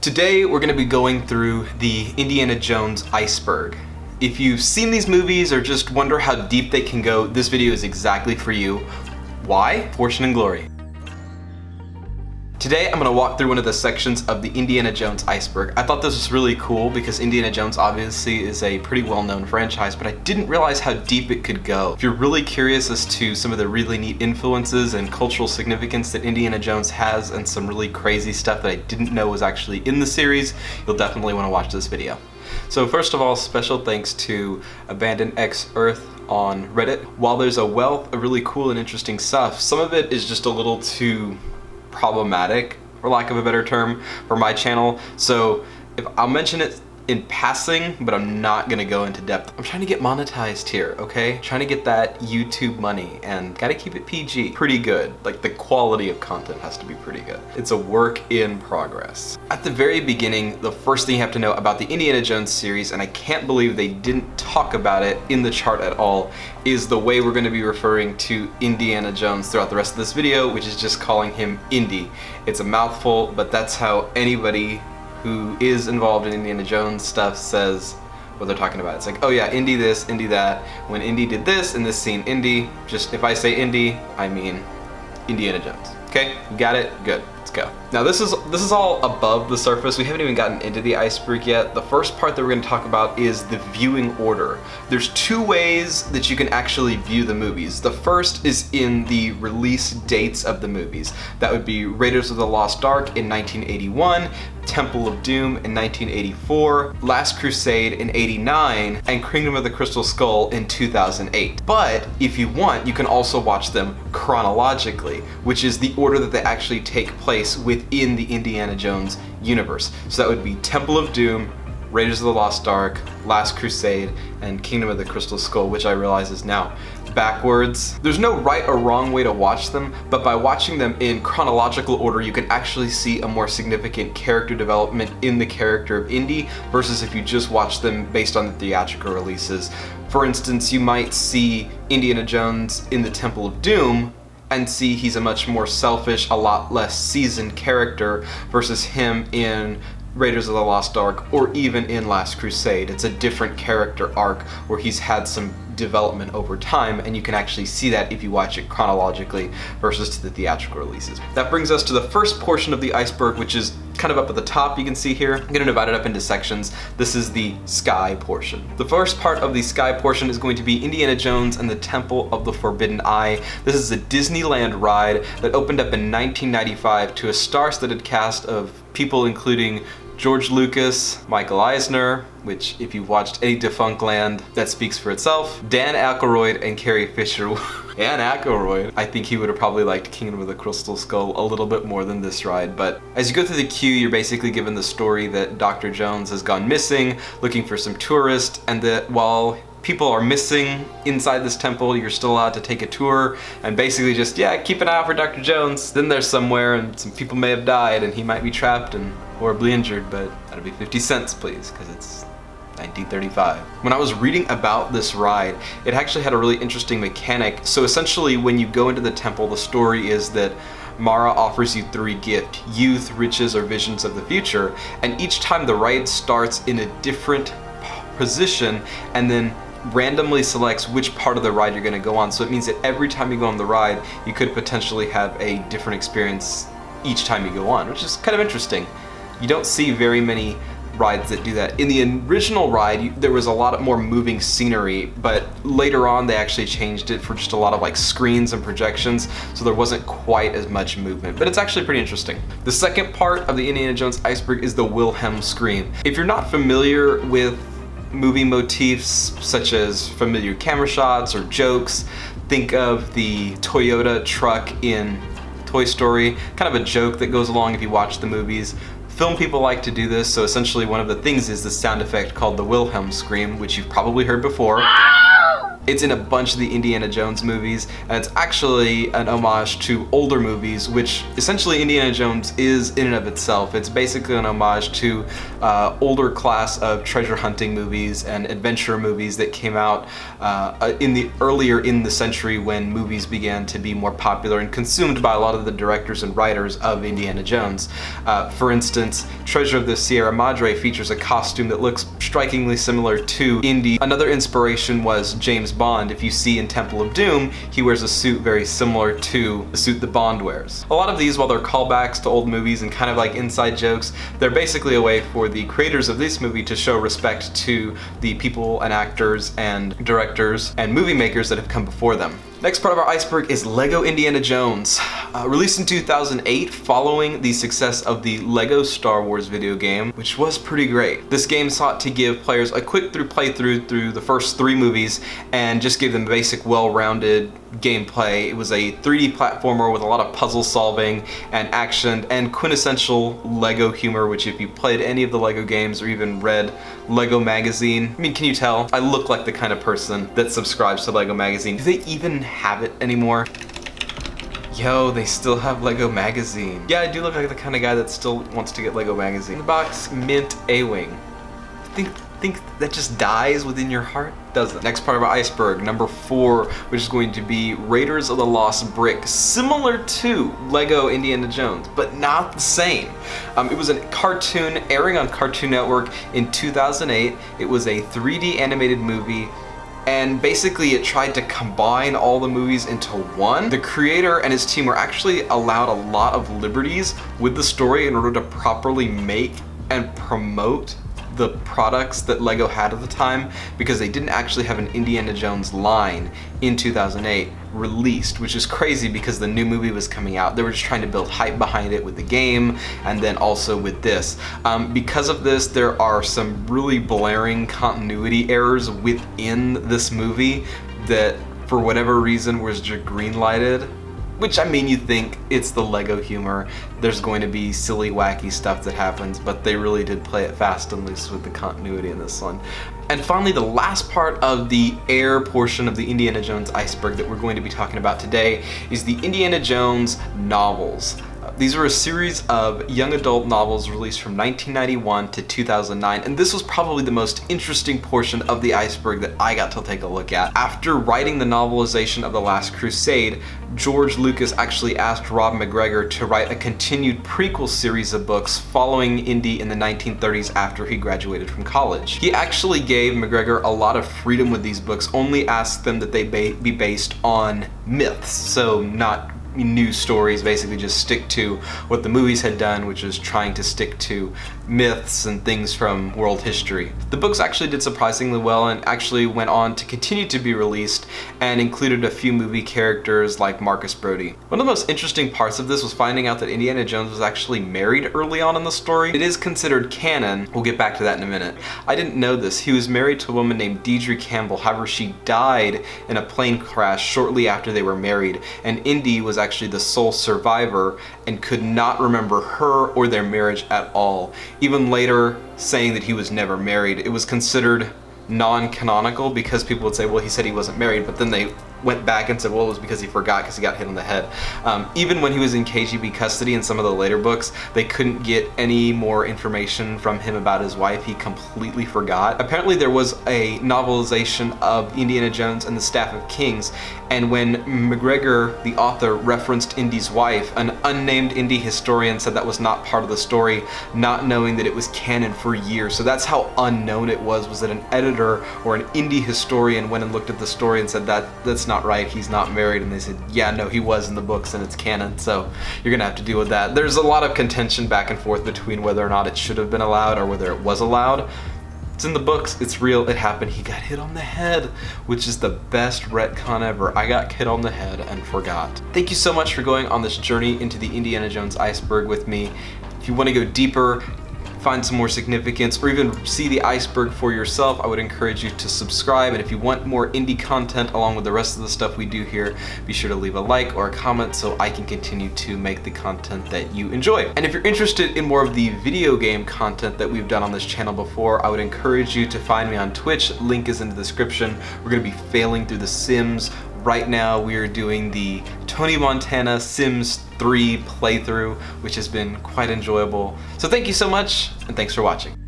Today we're going to be going through the Indiana Jones Iceberg. If you've seen these movies or just wonder how deep they can go, this video is exactly for you. Why? Fortune and glory. Today I'm going to walk through one of the sections of the Indiana Jones Iceberg. I thought this was really cool because Indiana Jones obviously is a pretty well-known franchise, but I didn't realize how deep it could go. If you're really curious as to some of the really neat influences and cultural significance that Indiana Jones has and some really crazy stuff that I didn't know was actually in the series, you'll definitely want to watch this video. So first of all, special thanks to Abandoned X Earth on Reddit. While there's a wealth of really cool and interesting stuff, some of it is just a little too problematic, for lack of a better term, for my channel. So if I'll mention it in passing, but I'm not gonna go into depth. I'm trying to get monetized here, okay? Trying to get that YouTube money and gotta keep it PG. Pretty good. Like, the quality of content has to be pretty good. It's a work in progress. At the very beginning, the first thing you have to know about the Indiana Jones series, and I can't believe they didn't talk about it in the chart at all, is the way we're gonna be referring to Indiana Jones throughout the rest of this video, which is just calling him Indy. It's a mouthful, but that's how anybody who is involved in Indiana Jones stuff says what they're talking about. It's like, oh yeah, Indy this, Indy that. When Indy did this in this scene, Indy, just if I say Indy, I mean Indiana Jones. Okay, you got it? Good, let's go. Now this is all above the surface. We haven't even gotten into the iceberg yet. The first part that we're gonna talk about is the viewing order. There's two ways that you can actually view the movies. The first is in the release dates of the movies. That would be Raiders of the Lost Ark in 1981, Temple of Doom in 1984, Last Crusade in 89, and Kingdom of the Crystal Skull in 2008. But if you want, you can also watch them chronologically, which is the order that they actually take place within the Indiana Jones universe. So that would be Temple of Doom, Raiders of the Lost Ark, Last Crusade, and Kingdom of the Crystal Skull, which I realize is now backwards. There's no right or wrong way to watch them, but by watching them in chronological order, you can actually see a more significant character development in the character of Indy versus if you just watch them based on the theatrical releases. For instance, you might see Indiana Jones in the Temple of Doom and see he's a much more selfish, a lot less seasoned character versus him in Raiders of the Lost Ark or even in Last Crusade. It's a different character arc where he's had some development over time, and you can actually see that if you watch it chronologically versus to the theatrical releases. That brings us to the first portion of the iceberg, which is kind of up at the top. You can see here, I'm going to divide it up into sections. This is the sky portion. The first part of the sky portion is going to be Indiana Jones and the Temple of the Forbidden Eye. This is a Disneyland ride that opened up in 1995 to a star-studded cast of people including George Lucas, Michael Eisner, which if you've watched any Defunctland, that speaks for itself, Dan Aykroyd, and Carrie Fisher. Dan Aykroyd, I think he would have probably liked Kingdom of the Crystal Skull a little bit more than this ride, but as you go through the queue, you're basically given the story that Dr. Jones has gone missing, looking for some tourists, and that while people are missing inside this temple, you're still allowed to take a tour and basically just, yeah, keep an eye out for Dr. Jones. Then there's somewhere and some people may have died and he might be trapped and horribly injured, but that'll be 50 cents, please, because it's 1935. When I was reading about this ride, it actually had a really interesting mechanic. So essentially, when you go into the temple, the story is that Mara offers you three gifts: youth, riches, or visions of the future, and each time the ride starts in a different position and then randomly selects which part of the ride you're going to go on. So it means that every time you go on the ride, you could potentially have a different experience each time you go on, which is kind of interesting. You don't see very many rides that do that. In the original ride, there was a lot more moving scenery, but later on they actually changed it for just a lot of like screens and projections, so there wasn't quite as much movement, but it's actually pretty interesting. The second part of the Indiana Jones Iceberg is the Wilhelm Screen. If you're not familiar with movie motifs such as familiar camera shots or jokes, think of the Toyota truck in Toy Story, kind of a joke that goes along if you watch the movies. Film people like to do this, so essentially one of the things is the sound effect called the Wilhelm Scream, which you've probably heard before. It's in a bunch of the Indiana Jones movies, and it's actually an homage to older movies, which essentially Indiana Jones is in and of itself. It's basically an homage to older class of treasure hunting movies and adventure movies that came out earlier in the century when movies began to be more popular and consumed by a lot of the directors and writers of Indiana Jones. For instance, Treasure of the Sierra Madre features a costume that looks strikingly similar to Indy. Another inspiration was James Bond. If you see in Temple of Doom, he wears a suit very similar to the suit that Bond wears. A lot of these, while they're callbacks to old movies and kind of like inside jokes, they're basically a way for the creators of this movie to show respect to the people and actors and directors and movie makers that have come before them. Next part of our iceberg is LEGO Indiana Jones. Released in 2008 following the success of the LEGO Star Wars video game, which was pretty great. This game sought to give players a quick playthrough through the first 3 movies and just give them basic, well-rounded gameplay. It was a 3D platformer with a lot of puzzle solving and action and quintessential LEGO humor, which if you played any of the LEGO games or even read LEGO Magazine, I mean, can you tell? I look like the kind of person that subscribes to LEGO Magazine. Do they even have it anymore? Yo, they still have LEGO Magazine. Yeah, I do look like the kind of guy that still wants to get LEGO Magazine. In the box, Mint A-Wing. Think that just dies within your heart? Doesn't. Next part of our iceberg, number 4, which is going to be Raiders of the Lost Brick, similar to LEGO Indiana Jones, but not the same. It was a cartoon airing on Cartoon Network in 2008. It was a 3D animated movie, and basically it tried to combine all the movies into one. The creator and his team were actually allowed a lot of liberties with the story in order to properly make and promote the products that LEGO had at the time, because they didn't actually have an Indiana Jones line in 2008 released, which is crazy because the new movie was coming out. They were just trying to build hype behind it with the game and then also with this. Because of this, there are some really blaring continuity errors within this movie that for whatever reason was just green-lighted. Which, I mean, you think it's the LEGO humor, there's going to be silly, wacky stuff that happens, but they really did play it fast and loose with the continuity in this one. And finally, the last part of the air portion of the Indiana Jones iceberg that we're going to be talking about today is the Indiana Jones novels. These were a series of young adult novels released from 1991 to 2009, and this was probably the most interesting portion of the iceberg that I got to take a look at. After writing the novelization of The Last Crusade, George Lucas actually asked Rob McGregor to write a continued prequel series of books following Indy in the 1930s after he graduated from college. He actually gave McGregor a lot of freedom with these books, only asked them that they be based on myths, so not new stories, basically just stick to what the movies had done, which is trying to stick to myths and things from world history. The books actually did surprisingly well and actually went on to continue to be released and included a few movie characters like Marcus Brody. One of the most interesting parts of this was finding out that Indiana Jones was actually married early on in the story. It is considered canon. We'll get back to that in a minute. I didn't know this. He was married to a woman named Deidre Campbell. However, she died in a plane crash shortly after they were married, and Indy was actually the sole survivor and could not remember her or their marriage at all. Even later, saying that he was never married, it was considered non-canonical because people would say, well, he said he wasn't married, but then they went back and said, well, it was because he forgot because he got hit on the head. Even when he was in KGB custody in some of the later books, they couldn't get any more information from him about his wife. He completely forgot. Apparently there was a novelization of Indiana Jones and the Staff of Kings, and when McGregor, the author, referenced Indy's wife, an unnamed Indy historian said that was not part of the story, not knowing that it was canon for years. So that's how unknown it was that an editor or an Indy historian went and looked at the story and said that's not right, he's not married, and they said, yeah, no, he was in the books and it's canon, so you're gonna have to deal with that. There's a lot of contention back and forth between whether or not it should have been allowed or whether it was allowed. It's in the books, it's real, it happened, he got hit on the head, which is the best retcon ever. I got hit on the head and forgot. Thank you so much for going on this journey into the Indiana Jones iceberg with me. If you want to go deeper, find some more significance or even see the iceberg for yourself, I would encourage you to subscribe. And if you want more indie content along with the rest of the stuff we do here, be sure to leave a like or a comment so I can continue to make the content that you enjoy. And if you're interested in more of the video game content that we've done on this channel before, I would encourage you to find me on Twitch. Link is in the description. We're going to be failing through The Sims. Right now we are doing the Tony Montana Sims 3 playthrough, which has been quite enjoyable. So thank you so much, and thanks for watching.